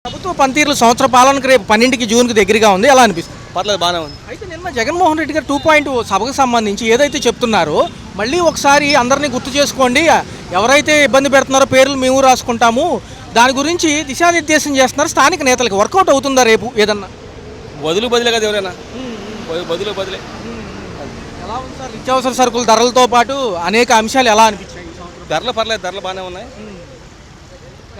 ప్రభుత్వ పనితీరులు సంవత్సర పాలనకు రేపు 12కి జూన్కి దగ్గరగా ఉంది. ఎలా అనిపిస్తుంది? పర్లేదు, బాగానే ఉంది. అయితే నిన్న జగన్మోహన్ రెడ్డి గారు 2.0 సభకు సంబంధించి ఏదైతే చెప్తున్నారో మళ్ళీ ఒకసారి అందరినీ గుర్తు చేసుకోండి, ఎవరైతే ఇబ్బంది పెడుతున్నారో పేర్లు మేము రాసుకుంటాము, దాని గురించి దిశానిర్దేశం చేస్తున్నారు. స్థానిక నేతలకు వర్కౌట్ అవుతుందా రేపు ఏదన్నా? బదులే కదా ఎవరైనా, బదులే. ఎలా ఉంది సార్ నిత్యావసర సరుకుల ధరలతో పాటు అనేక అంశాలు ఎలా అనిపించాయి? ధరలు పర్లేదు, ధరలు బాగానే ఉన్నాయి.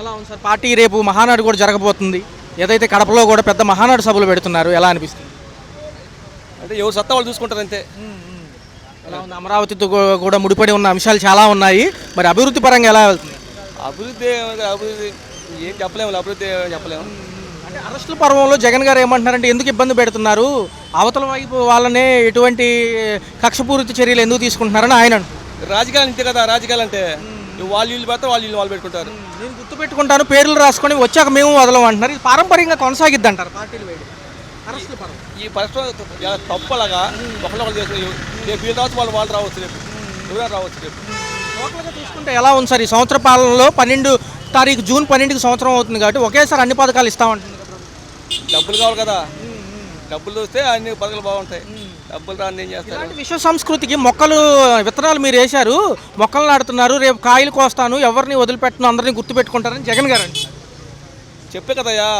ఎలా ఉంది సార్? పార్టీ రేపు మహానాడు కూడా జరగబోతుంది, ఏదైతే కడపలో కూడా పెద్ద మహానాడు సభలు పెడుతున్నారు, ఎలా అనిపిస్తుంది? అంటే ఎవరు సత్తా వాళ్ళు చూసుకుంటారు అంతే. ఎలా ఉంది? అమరావతితో కూడా ముడిపడి ఉన్న అంశాలు చాలా ఉన్నాయి, మరి అభివృద్ధి పరంగా ఎలా వెళ్తుంది? అభివృద్ధి ఏం చెప్పలేము, అభివృద్ధి చెప్పలేము. అంటే అరెస్టుల పర్వంలో జగన్ గారు ఏమంటున్నారంటే ఎందుకు ఇబ్బంది పెడుతున్నారు, అవతల వైపు వాళ్ళనే ఎటువంటి కక్షపూరిత చర్యలు ఎందుకు తీసుకుంటున్నారని ఆయన అంటున్నారు. రాజకీయాలు ఇంతే కదా, రాజకీయాలు అంటే వాళ్ళు వీళ్ళు పెడతారు, వాళ్ళు పెట్టుకుంటారు. నేను గుర్తు పెట్టుకుంటాను, పేర్లు రాసుకొని వచ్చాక మేము వదలం అంటున్నారు. ఇది పారంపర్యంగా కొనసాగిద్ది అంటారు పార్టీలు వేడి అరెస్టుల పర్వం. ఈ పరిస్థితి తప్పలాగా ఒకళ్ళు చేసి రేపు వీళ్ళు రావచ్చు, వాళ్ళు రావచ్చు, రేపు ఎవరైనా రావచ్చు. రేపు లోకల్గా చూసుకుంటే ఎలా ఉంది సార్? ఈ సంవత్సర పాలనలో 12 తారీఖు జూన్ 12కి సంవత్సరం అవుతుంది కాబట్టి ఒకేసారి అన్ని పథకాలు ఇస్తామంటుంది. డబ్బులు కావాలి కదా, డబ్బులు వస్తే అన్ని పథకాలు బాగుంటాయి. డబ్బులు రాని ఏం చేస్తారు? విశ్వ సంస్కృతికి మొక్కలు విత్తనాలు మీరు వేశారు, మొక్కలు నాడుతున్నారు, రేపు కాయలు కోస్తాను, ఎవరిని వదిలిపెట్టను, అందరినీ గుర్తుపెట్టుకుంటారని జగన్ గారు అండి చెప్పే కదయ్యా.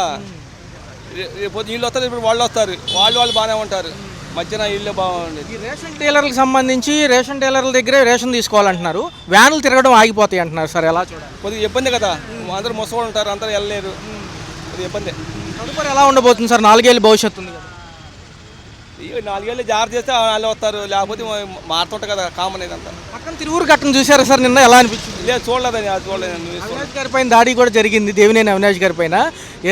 రేపు వీళ్ళు వస్తారు, ఇప్పుడు వాళ్ళు వస్తారు, వాళ్ళు బాగానే ఉంటారు, మధ్యన ఇల్లు బాగుండేది. ఈ రేషన్ డీలర్లకు సంబంధించి రేషన్ డీలర్ల దగ్గరే రేషన్ తీసుకోవాలంటున్నారు, వ్యానులు తిరగడం ఆగిపోతాయి అంటున్నారు సార్, ఎలా చూడాలి? కొద్దిగా ఇబ్బంది కదా, అందరూ ముసలి ఉంటారు, అందరూ వెళ్ళలేరు, కొద్దిగా ఇబ్బంది. తదుపరి ఎలా ఉండబోతుంది సార్? 4 ఏళ్ళ భవిష్యత్తు ఉంది కదా, 4 ఏళ్ళు జాగ్రత్త చేస్తే వాళ్ళు వస్తారు, లేకపోతే మారుతుంటారు కదా, కామన్ ఇదంతా. పక్కన తిరువురు ఘటన చూసారా సార్ నిన్న, ఎలా అనిపించింది? లేదు, చూడలేదని, అది చూడలేదు. అవినాష్ గారి పైన దాడి కూడా జరిగింది, దేవినేని అవినాష్ గారి పైన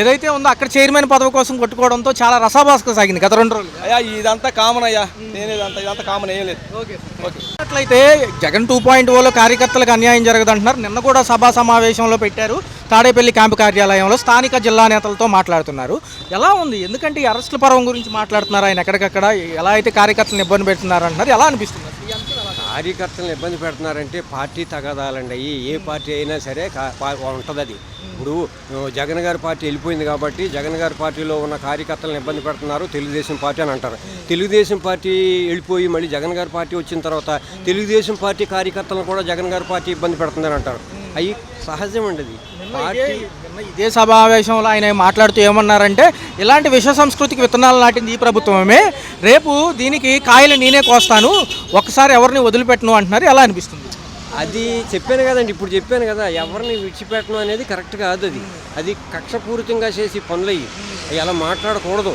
ఏదైతే ఉందో అక్కడ చైర్మన్ పదవి కోసం కొట్టుకోవడంతో చాలా రసాభాసగా సాగింది గత 2 రోజులు. అయ్యా ఇదంతా కామన్ అయ్యా, ఇదంతా కామన్ ఏం లేదు. ఓకే. అట్లయితే జగన్ 2.0లో కార్యకర్తలకు అన్యాయం జరగదంటున్నారు. నిన్న కూడా సభా సమావేశంలో పెట్టారు, తాడేపల్లి క్యాంపు కార్యాలయంలో స్థానిక జిల్లా నేతలతో మాట్లాడుతున్నారు. ఎలా ఉంది? ఎందుకంటే ఈ అరెస్టుల పర్వం గురించి మాట్లాడుతున్నారు ఆయన, ఎక్కడికక్కడ ఎలా అయితే కార్యకర్తలను ఇబ్బంది పెడుతున్నారు అంటున్నారు, ఎలా అనిపిస్తుంది? కార్యకర్తలను ఇబ్బంది పెడుతున్నారంటే పార్టీ తగాదాలండి. ఏ పార్టీ అయినా సరే ఉంటుంది అది. ఇప్పుడు జగన్ గారి పార్టీ వెళ్ళిపోయింది కాబట్టి జగన్ గారి పార్టీలో ఉన్న కార్యకర్తలను ఇబ్బంది పెడుతున్నారు తెలుగుదేశం పార్టీ అని అంటారు. తెలుగుదేశం పార్టీ వెళ్ళిపోయి మళ్ళీ జగన్ గారి పార్టీ వచ్చిన తర్వాత తెలుగుదేశం పార్టీ కార్యకర్తలను కూడా జగన్ గారి పార్టీ ఇబ్బంది పెడుతుందని అంటారు. అవి సహజం అండి. అది పార్టీ ఇదే సమావేశంలో ఆయన మాట్లాడుతూ ఏమన్నారంటే ఇలాంటి విశ్వ సంస్కృతికి విత్తనాలు నాటింది ఈ ప్రభుత్వమే, రేపు దీనికి కాయలు నేనే కోస్తాను, ఒకసారి ఎవరిని వదిలిపెట్టను అంటున్నారు. ఎలా అనిపిస్తుంది? అది చెప్పాను కదండి, ఇప్పుడు చెప్పాను కదా, ఎవరిని విడిచిపెట్టడం అనేది కరెక్ట్ కాదు. అది కక్షపూరితంగా చేసి పనులయ్యి అవి అలా మాట్లాడకూడదు.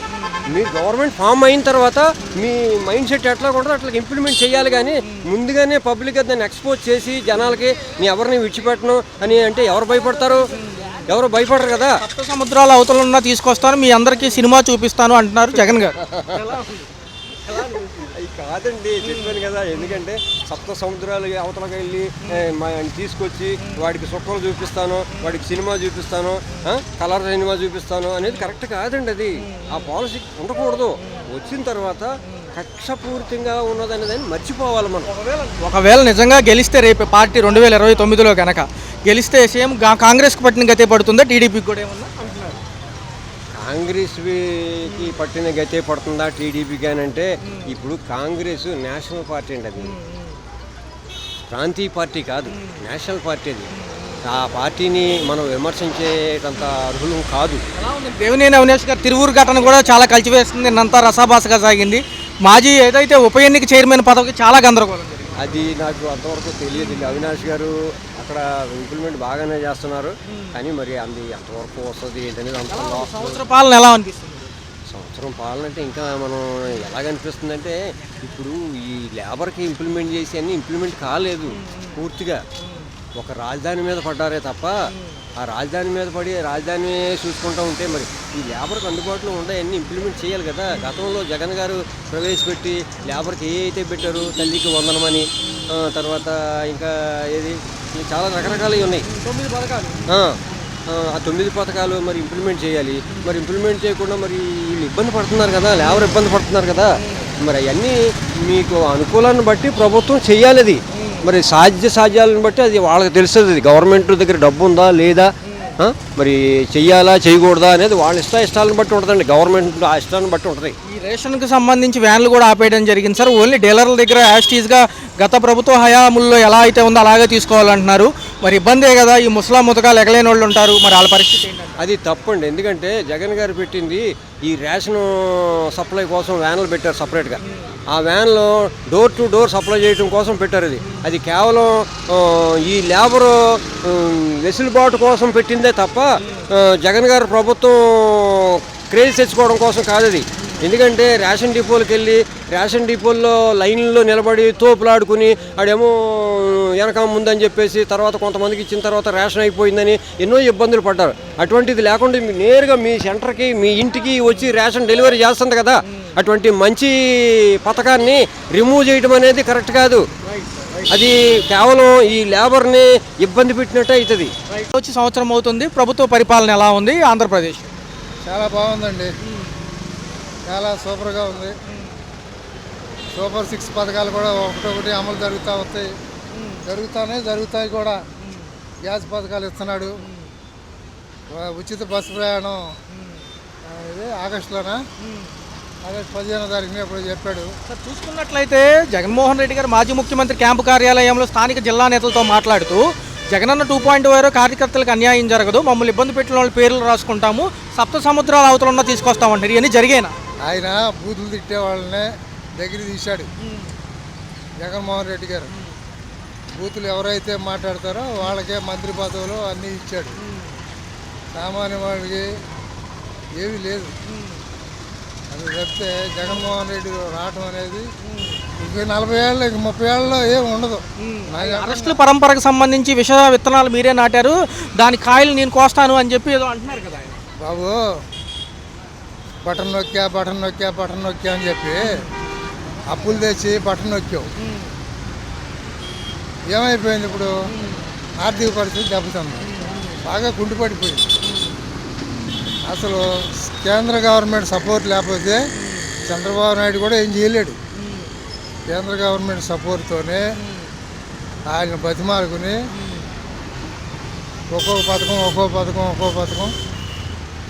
మీ గవర్నమెంట్ ఫామ్ అయిన తర్వాత మీ మైండ్ సెట్ ఎట్లా కూడా అట్లా ఇంప్లిమెంట్ చేయాలి, కానీ ముందుగానే పబ్లిక్గా దాన్ని ఎక్స్పోజ్ చేసి జనాలకి నీ ఎవరిని విడిచిపెట్టను అని అంటే ఎవరు భయపడతారు? ఎవరు భయపడరు కదా. సప్త సముద్రాల అవతల తీసుకొస్తాను, మీ అందరికీ సినిమా చూపిస్తాను అంటున్నారు జగన్ గారు. అది కాదండి, చెప్పాను కదా. ఎందుకంటే సప్త సముద్రాలు అవతలకి వెళ్ళి తీసుకొచ్చి వాడికి సుఖం చూపిస్తాను, వాడికి సినిమా చూపిస్తాను, కలర్ సినిమా చూపిస్తాను అనేది కరెక్ట్ కాదండి. అది ఆ పాలసీ ఉండకూడదు. వచ్చిన తర్వాత కక్షపూరితంగా ఉన్నదనేదాన్ని మర్చిపోవాలి మనం. ఒకవేళ నిజంగా గెలిస్తే రేపు పార్టీ 2029లో కనుక గెలిస్తే సేమ్ కాంగ్రెస్కి పట్టిన గతే పడుతుందా, టీడీపీకి కూడా ఏమన్నా అంటున్నారు? కాంగ్రెస్కి పట్టిన గతే పడుతుందా టీడీపీకి అని అంటే, ఇప్పుడు కాంగ్రెస్ నేషనల్ పార్టీ అండి, అది ప్రాంతీయ పార్టీ కాదు, నేషనల్ పార్టీ. అది ఆ పార్టీని మనం విమర్శించేటంత అర్హులం కాదు. దేవినేని అవినాష్ గారు తిరువురు ఘటన కూడా చాలా కలిసివేస్తుంది, నిన్నంతా రసాభాసగా సాగింది. మాజీ ఏదైతే ఉప ఎన్నిక చైర్మన్ పదవికి చాలా గందరగోళం, అది నాకు అంతవరకు తెలియదు. అవినాష్ గారు అక్కడ ఇంప్లిమెంట్ బాగానే చేస్తున్నారు, కానీ మరి అది ఎంతవరకు వస్తుంది ఏంటనేది అంత. సంవత్సర పాలన ఎలా అనిపిస్తుంది? సంవత్సరం పాలన అంటే ఇంకా మనం ఎలాగనిపిస్తుంది అంటే, ఇప్పుడు ఈ లేబర్కి ఇంప్లిమెంట్ చేసి అన్నీ ఇంప్లిమెంట్ కాలేదు పూర్తిగా. ఒక రాజధాని మీద పడ్డారే తప్ప ఆ రాజధాని మీద పడి రాజధాని చూసుకుంటూ ఉంటే మరి ఈ లేబర్కి అందుబాటులో ఉండే అన్నీ ఇంప్లిమెంట్ చేయాలి కదా. గతంలో జగన్ గారు ప్రవేశపెట్టి లేబర్కి ఏ అయితే పెట్టారు, తల్లికి వందనమని, తర్వాత ఇంకా ఏది చాలా రకరకాలవి ఉన్నాయి 9 పథకాలు. ఆ 9 పథకాలు మరి ఇంప్లిమెంట్ చేయాలి. మరి ఇంప్లిమెంట్ చేయకుండా మరి వీళ్ళు ఇబ్బంది పడుతున్నారు కదా, లేబర్ ఇబ్బంది పడుతున్నారు కదా. మరి అవన్నీ మీకు అనుకూలాన్ని బట్టి ప్రభుత్వం చేయాలి. అది మరి సాధ్యాలను బట్టి అది వాళ్ళకి తెలుస్తుంది. గవర్నమెంట్ దగ్గర డబ్బు ఉందా లేదా మరి చెయ్యాలా చేయకూడదా అనేది వాళ్ళ ఇష్టాలను బట్టి ఉంటుందండి. గవర్నమెంట్ ఆ ఇష్టాన్ని బట్టి ఉంటుంది. ఈ రేషన్కి సంబంధించి వ్యాన్లు కూడా ఆపేయడం జరిగింది సార్. ఓన్లీ డీలర్ల దగ్గర యాస్టీస్గా గత ప్రభుత్వ హయాముల్లో ఎలా అయితే ఉందో అలాగే తీసుకోవాలంటున్నారు. మరి ఇబ్బందే కదా, ఈ ముసలా ముతకాలు ఎగలేని వాళ్ళు ఉంటారు, మరి వాళ్ళ పరిస్థితి ఏంటంటే? అది తప్పండి. ఎందుకంటే జగన్ గారు పెట్టింది ఈ రేషన్ సప్లై కోసం వ్యాన్లు పెట్టారు సపరేట్గా. ఆ వ్యాన్లో డోర్ టు డోర్ సప్లై చేయడం కోసం పెట్టారు. అది కేవలం ఈ లేబరు వెసులుబాటు కోసం పెట్టిందే తప్ప జగన్ గారు ప్రభుత్వం క్రేజ్ తెచ్చుకోవడం కోసం కాదు అది. ఎందుకంటే రేషన్ డిపోలకు వెళ్ళి రేషన్ డిపోల్లో లైన్లో నిలబడి తోపులాడుకుని ఆడేమో వెనక ముందని చెప్పేసి తర్వాత కొంతమందికి ఇచ్చిన తర్వాత రేషన్ అయిపోయిందని ఎన్నో ఇబ్బందులు పడ్డారు. అటువంటిది లేకుండా నేరుగా మీ సెంటర్కి మీ ఇంటికి వచ్చి రేషన్ డెలివరీ చేస్తుంది కదా, అటువంటి మంచి పథకాన్ని రిమూవ్ చేయడం అనేది కరెక్ట్ కాదు. అది కేవలం ఈ లేబర్ని ఇబ్బంది పెట్టినట్టు అవుతుంది. వచ్చి సంవత్సరం అవుతుంది, ప్రభుత్వ పరిపాలన ఎలా ఉంది ఆంధ్రప్రదేశ్? చాలా బాగుందండి, చాలా సూపర్గా ఉంది. సూపర్ 6 పథకాలు కూడా ఒకటొకటి అమలు జరుగుతాయి కూడా. గ్యాస్ పథకాలు ఇస్తున్నాడు, ఉచిత బస్సు ప్రయాణం ఇది ఆగస్టులోనా, ఆగస్టు 15వ తారీఖున ఎప్పుడు చెప్పాడు. సార్ చూసుకున్నట్లయితే జగన్మోహన్ రెడ్డి గారు మాజీ ముఖ్యమంత్రి క్యాంపు కార్యాలయంలో స్థానిక జిల్లా నేతలతో మాట్లాడుతూ జగనన్న 2.0 కార్యకర్తలకు అన్యాయం జరగదు, మమ్మల్ని ఇబ్బంది పెట్టిన వాళ్ళ పేర్లు రాసుకుంటాము, సప్త సముద్రాల అవతలన్నా తీసుకొస్తామంటారు. ఇవన్నీ జరిగేనా? ఆయన బూతులు తిట్టే వాళ్ళనే దగ్గర తీశాడు జగన్మోహన్ రెడ్డి గారు. బూతులు ఎవరైతే మాట్లాడతారో వాళ్ళకే మంత్రి పదవులు అన్నీ ఇచ్చాడు. సామాన్య వాళ్ళకి ఏమీ లేదు. అది చెప్తే జగన్మోహన్ రెడ్డి రావటం అనేది ఇంక 40 ఏళ్ళు ఇంక 30 ఏళ్ళలో ఏమి ఉండదు. అరెస్టుల పరంపరకు సంబంధించి విష విత్తనాలు మీరే నాటారు, దాని కాయలు నేను కోస్తాను అని చెప్పి ఏదో అంటున్నారు కదా బాబు. బటన్ నొక్కా అని చెప్పి అప్పులు తెచ్చి బటన్ నొక్కావు. ఏమైపోయింది ఇప్పుడు? ఆర్థిక పరిస్థితి దెబ్బతింది, బాగా కుంటుపడిపోయింది. అసలు కేంద్ర గవర్నమెంట్ సపోర్ట్ లేకపోతే చంద్రబాబు నాయుడు కూడా ఏం చేయలేడు. కేంద్ర గవర్నమెంట్ సపోర్ట్తోనే ఆయన బతిమాలుకుని ఒక్కొక్క పథకం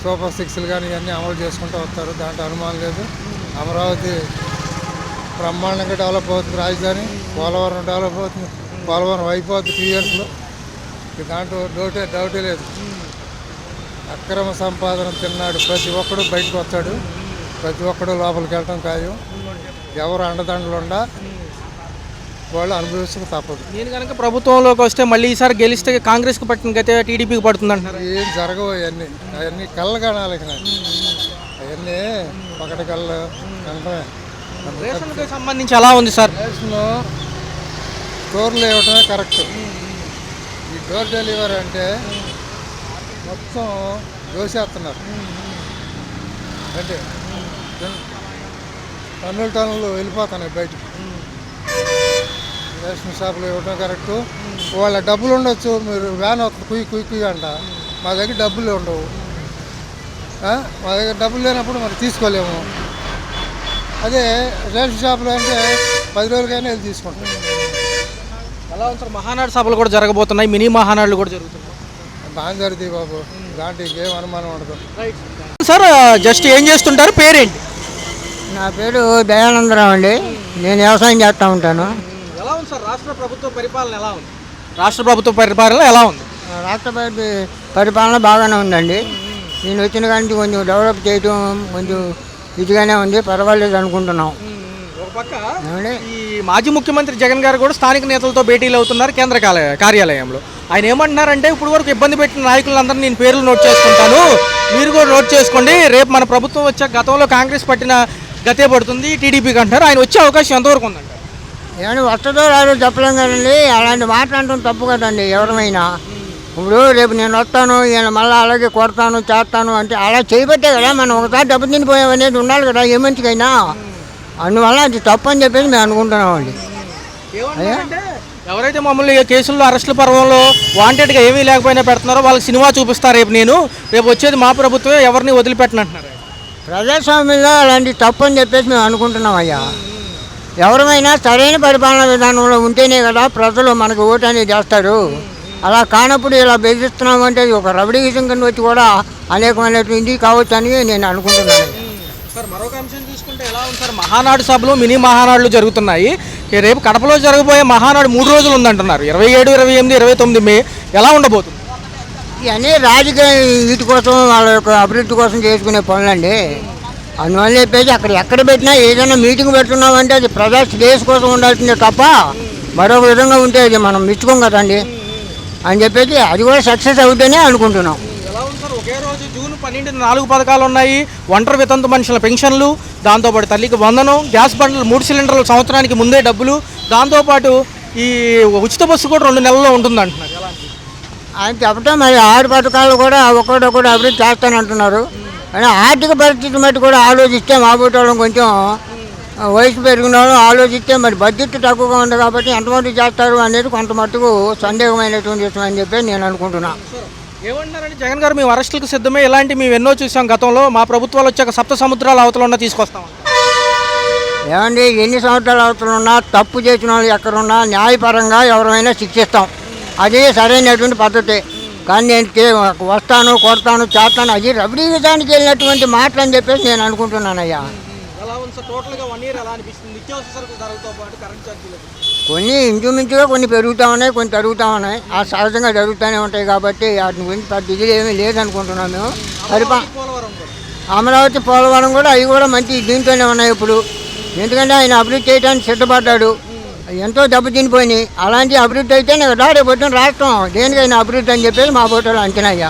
సూపర్ 6లు కానీ ఇవన్నీ అమలు చేసుకుంటూ వస్తారు. దాంట్లో అనుమానం లేదు. అమరావతి బ్రహ్మాండంగా డెవలప్ అవుతుంది, రాజధాని. పోలవరం డెవలప్ అవుతుంది, పోలవరం అయిపోతుంది 2 ఇయర్స్లో. దాంట్లో డౌటే లేదు. అక్రమ సంపాదన తిన్నాడు ప్రతి ఒక్కడు బయటకు వస్తాడు, ప్రతి ఒక్కడు లోపలికి వెళ్ళటం ఖాయం. ఎవరు అండదండలు ఉండా వాళ్ళు అనుభవిస్తూ తప్పదు. నేను కనుక ప్రభుత్వంలోకి వస్తే మళ్ళీ ఈసారి గెలిస్తే కాంగ్రెస్కి పట్టిన గతే టీడీపీకి పడుతుంది అంటారు. ఏం జరగవు అవన్నీ కళ్ళ కనాలి. అవన్నీ ఒకటి కళ్ళు కనటమే. రేషన్కి సంబంధించి ఎలా ఉంది సార్? రేషన్ స్టోర్లు ఇవ్వటమే కరెక్ట్. ఈ డోర్ డెలివరీ అంటే మొత్తం దోసేస్తున్నారు. అంటే టన్నులు వెళ్ళిపోతున్నాయి బయటకు. రేషన్ షాపులో ఇవ్వటం కరెక్టు. వాళ్ళ డబ్బులు ఉండొచ్చు, మీరు వ్యాన్ వస్తుంది కుయ్యి అంట, మా దగ్గర డబ్బులు ఉండవు. మా దగ్గర డబ్బులు లేనప్పుడు మరి తీసుకోలేము. అదే రేషన్ షాపులో అంటే 10 రోజులకైనా వెళ్ళి తీసుకుంటాం. ఎలా ఉంది సార్? మహానాడు సభలు కూడా జరగబోతున్నాయి, మినీ మహానాడులు కూడా జరుగుతున్నాయి. బాగా జరుగుతాయి బాబు, దాంట్లో ఇంకేం అనుమానం ఉండదు. సార్ జస్ట్ ఏం చేస్తుంటారు, పేరేంటి? నా పేరు దయానందరావు అండి. నేను వ్యవసాయం చేస్తూ ఉంటాను. ఎలా ఉంది సార్ రాష్ట్ర ప్రభుత్వ పరిపాలన ఎలా ఉంది? రాష్ట్ర ప్రభుత్వ పరిపాలన ఎలా ఉంది? రాష్ట్ర పరిపాలన బాగానే ఉందండి. నేను వచ్చిన కానీ కొంచెం డెవలప్ చేయడం కొంచెం ఇదిగానే ఉంది, పర్వాలేదు అనుకుంటున్నాం. ఒక పక్క ఈ మాజీ ముఖ్యమంత్రి జగన్ గారు కూడా స్థానిక నేతలతో భేటీలు అవుతున్నారు కేంద్ర కార్యాలయంలో. ఆయన ఏమంటున్నారంటే, ఇప్పుడు వరకు ఇబ్బంది పెట్టిన నాయకులందరినీ నేను పేర్లు నోట్ చేసుకుంటాను, మీరు కూడా నోట్ చేసుకోండి, రేపు మన ప్రభుత్వం వచ్చాక గతంలో కాంగ్రెస్ పట్టిన గతే పడుతుంది టీడీపీకి అంటారు. ఆయన వచ్చే అవకాశం ఎంతవరకు ఉందండి? ఏమన్నా వస్తుందో రాదో చెప్పలేం కదండి. అలాంటి మాట్లాడటం తప్పు కదండి ఎవరమైనా. ఇప్పుడు రేపు నేను వస్తాను, ఈయన మళ్ళీ అలాగే కొడతాను చేస్తాను అంటే అలా చేయబట్టే కదా మనం ఒకసారి దెబ్బ తినిపోయామనేది ఉండాలి కదా ఏ మంచికైనా. అందువల్ల అది తప్పు అని చెప్పేసి మేము అనుకుంటున్నామండి. ఎవరైతే మమ్మల్ని కేసుల్లో అరెస్టుల పర్వంలో వాంటెడ్గా ఏమీ లేకపోయినా పెడుతున్నారో వాళ్ళకి సినిమా చూపిస్తారు రేపు వచ్చేది మా ప్రభుత్వమే, ఎవరిని వదిలిపెట్టనంటున్నారు. ప్రజాస్వామ్యంలో అలాంటి తప్పు అని చెప్పేసి మేము అనుకుంటున్నాం అయ్యా. ఎవరైనా సరైన పరిపాలన విధానంలో ఉంటేనే కదా ప్రజలు మనకు ఓటు అనేది చేస్తారు. అలా కానప్పుడు ఇలా బెదిరిస్తున్నాం అంటే ఇది ఒక రబడీయిజం కింద వచ్చి కూడా అనేకమైనటువంటి కావచ్చు అని నేను అనుకుంటున్నాను. సార్ మరొక అంశం చూసుకుంటే ఎలా ఉంది సార్, మహానాడు సభలు మినీ మహానాడులు జరుగుతున్నాయి. రేపు కడపలో జరగబోయే మహానాడు 3 రోజులు ఉందంటున్నారు, 27, 28, 29 మే. ఎలా ఉండబోతుంది? ఇవన్నీ రాజకీయ వీటి కోసం వాళ్ళ యొక్క అభివృద్ధి కోసం చేసుకునే పనులండి. అందువల్ల చెప్పేసి ఎక్కడ పెట్టినా ఏదైనా మీటింగ్ పెడుతున్నామంటే అది ప్రజా శ్రేయస్ కోసం ఉండాల్సిందే తప్ప మరొక విధంగా ఉంటే అది మనం మెచ్చుకోం కదండి అని చెప్పేసి అది కూడా సక్సెస్ అవుతుందనే అనుకుంటున్నాం. ఎలా ఉంది సార్, ఒకే రోజు జూన్ 12 4 పథకాలు ఉన్నాయి. ఒంటరి వితంతు మనుషుల పెన్షన్లు, దాంతోపాటు తల్లికి వందనం, గ్యాస్ బండ్లు 3 సిలిండర్లు సంవత్సరానికి ముందే డబ్బులు, దాంతోపాటు ఈ ఉచిత బస్సు కూడా 2 నెలల్లో ఉంటుంది అంటున్నారు. ఎలా ఆయన చెప్పటం మరి 6 పథకాలు కూడా ఒక్కొక్కటి అభివృద్ధి చేస్తానంటున్నారు. కానీ ఆర్థిక పరిస్థితి మట్టి కూడా ఆలోచిస్తే మాబోటోళ్ళం కొంచెం వయసు పెరిగిన వాళ్ళు ఆలోచిస్తే మరి బడ్జెట్ తక్కువగా ఉంది కాబట్టి ఎంతమంది చేస్తారు అనేది కొంత మట్టుకు సందేహమైనటువంటి విషయం అని చెప్పి నేను అనుకుంటున్నాను. ఏమంటున్నారండి జగన్ గారు, మేము అరెస్టులకు సిద్ధమే, ఇలాంటి మేము ఎన్నో చూసాం గతంలో, మా ప్రభుత్వాలు వచ్చాక 7 సముద్రాల అవతల ఉన్న తీసుకొస్తాం. ఏమండి ఎన్ని సంవత్సరాల అవసరం ఉన్నా తప్పు చేసిన వాళ్ళు ఎక్కడున్నా న్యాయపరంగా ఎవరైనా శిక్షిస్తాం, అదే సరైనటువంటి పద్ధతి. కానీ నేను వస్తాను కొడతాను చేస్తాను అది రబడీ విధానికి వెళ్ళినటువంటి మాటలు అని చెప్పేసి నేను అనుకుంటున్నానయ్యా. ఎలా ఉంది సార్, టోటల్గా 1 ఇయర్ ఎలా అనిపిస్తుంది? నిత్యావసర సరుకుల ధరలతో పాటు కరెంట్ ఛార్జీలు కొన్ని ఇంచుమించుగా కొన్ని పెరుగుతూ ఉన్నాయి, కొన్ని తరుగుతూ ఉన్నాయి. ఆ సహజంగా జరుగుతూనే ఉంటాయి కాబట్టి వాటి గురించి పెద్ద ఇది ఏమీ లేదనుకుంటున్నాం మేము. పోలవరం కూడా అమరావతి పోలవరం కూడా అవి కూడా మంచి దీంట్లోనే ఉన్నాయి ఇప్పుడు. ఎందుకంటే ఆయన అభివృద్ధి చేయడానికి సిద్ధపడ్డాడు, ఎంతో దెబ్బతినిపోయినాయి. అలాంటి అభివృద్ధి అయితే రేపు రాష్ట్రం దేనికైనా అభివృద్ధి అని చెప్పేసి మా ఫోటోలో అంచనా అయ్యా.